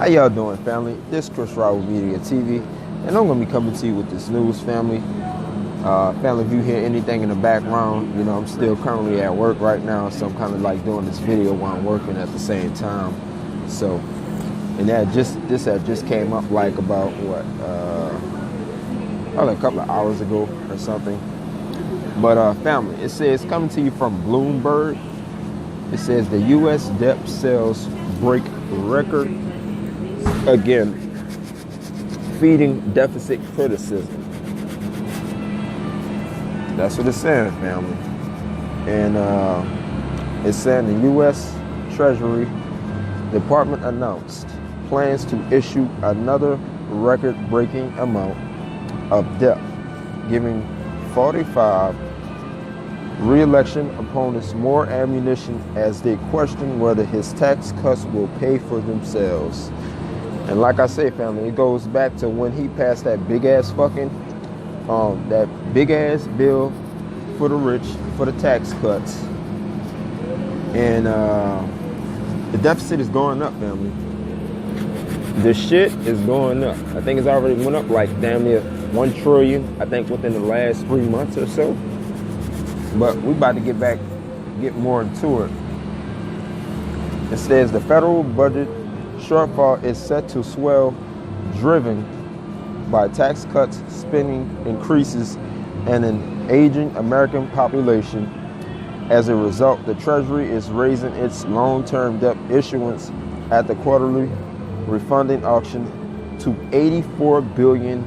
How y'all doing, family? This is Chris Raw with Media TV, and I'm going to be coming to you with this news, family. Family, if you hear anything in the background, you know, I'm still currently at work right now, so I'm kind of like doing this video while I'm working at the same time. So, and this had just came up like about, probably a couple of hours ago or something. But family, it says, coming to you from Bloomberg, it says the U.S. debt sales break record again, feeding deficit criticism. That's what it's saying, family. And it's saying the U.S. Treasury Department announced plans to issue another record-breaking amount of debt, giving 45 re-election opponents more ammunition as they question whether his tax cuts will pay for themselves. And like I say, family, it goes back to when he passed that big ass fucking, that big ass bill for the rich, for the tax cuts. And the deficit is going up, family. The shit is going up. I think it's already went up like damn near 1 trillion, I think within the last 3 months or so. But we about to get more into it. It says the federal budget shortfall is set to swell, driven by tax cuts, spending increases, and an aging American population. As a result, the Treasury is raising its long-term debt issuance at the quarterly refunding auction to $84 billion.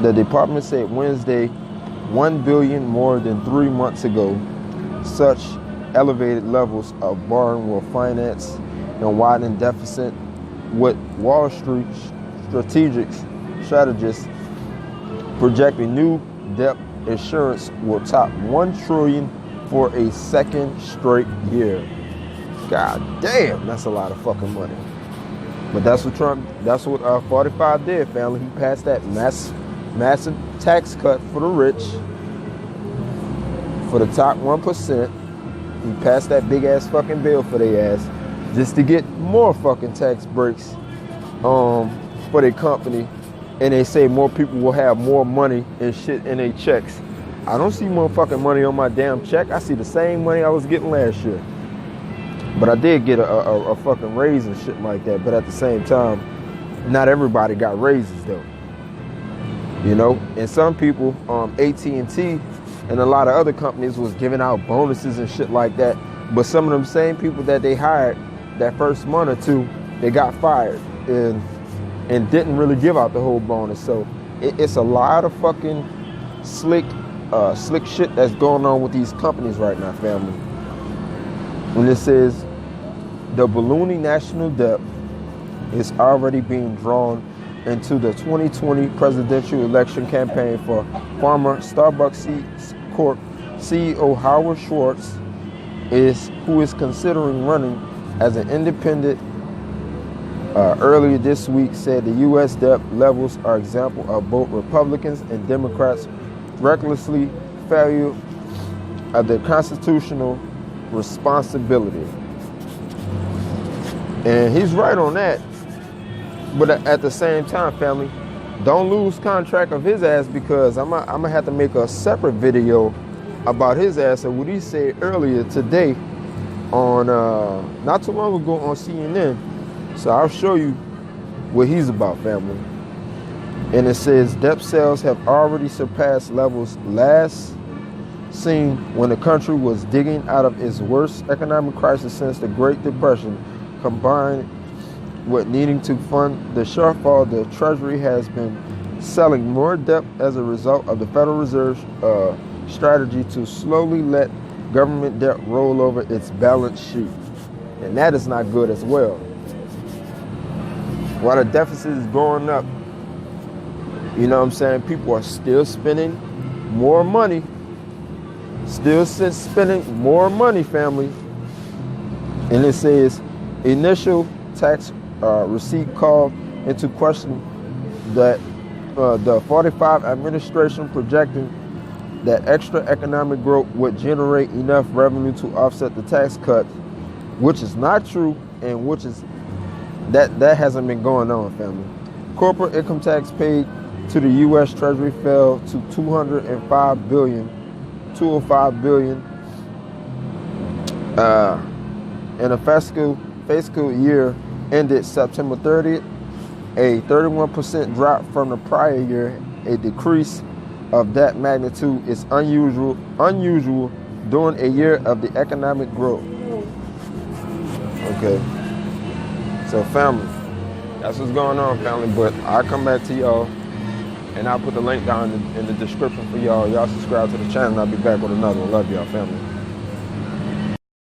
The department said Wednesday, $1 billion more than 3 months ago. Such elevated levels of borrowing will finance and widen deficit, with Wall Street strategists projecting new debt issuance will top $1 trillion for a second straight year. God damn, that's a lot of fucking money. But that's what 45 did, family. He passed that massive tax cut for the rich, for the top 1%. He passed that big ass fucking bill for their ass, just to get more fucking tax breaks for their company. And they say more people will have more money and shit in their checks. I don't see more fucking money on my damn check. I see the same money I was getting last year. But I did get a fucking raise and shit like that. But at the same time, not everybody got raises though. You know, and some people, AT&T and a lot of other companies was giving out bonuses and shit like that. But some of them same people that they hired that first month or two, they got fired and didn't really give out the whole bonus. So it's a lot of fucking slick shit that's going on with these companies right now, family. When it says the ballooning national debt is already being drawn into the 2020 presidential election campaign for former Starbucks Corp CEO Howard Schultz, who is considering running as an independent. Earlier this week said the U.S. debt levels are example of both Republicans and Democrats recklessly failure of their constitutional responsibility. And he's right on that. But at the same time, family, don't lose contract of his ass, because I'm gonna have to make a separate video about his ass and what he said earlier today on not too long ago on CNN. So I'll show you what he's about, family. And it says debt sales have already surpassed levels last seen when the country was digging out of its worst economic crisis since the Great Depression. Combined with needing to fund the shortfall, the Treasury has been selling more debt as a result of the Federal Reserve's strategy to slowly let government debt roll over its balance sheet. And that is not good as well. While the deficit is going up, you know what I'm saying, people are still spending more money. Still spending more money, family. And it says initial tax receipt called into question that the 45 administration projecting that extra economic growth would generate enough revenue to offset the tax cut, which is not true, and which is That hasn't been going on, family. Corporate income tax paid to the U.S. Treasury fell to 205 billion in a fiscal year ended September 30th, a 31% drop from the prior year. A decrease of that magnitude is unusual during a year of the economic growth. Okay. So family, that's what's going on, family. But I'll come back to y'all, and I'll put the link down in the description for y'all. Y'all subscribe to the channel, and I'll be back with another one. Love y'all, family.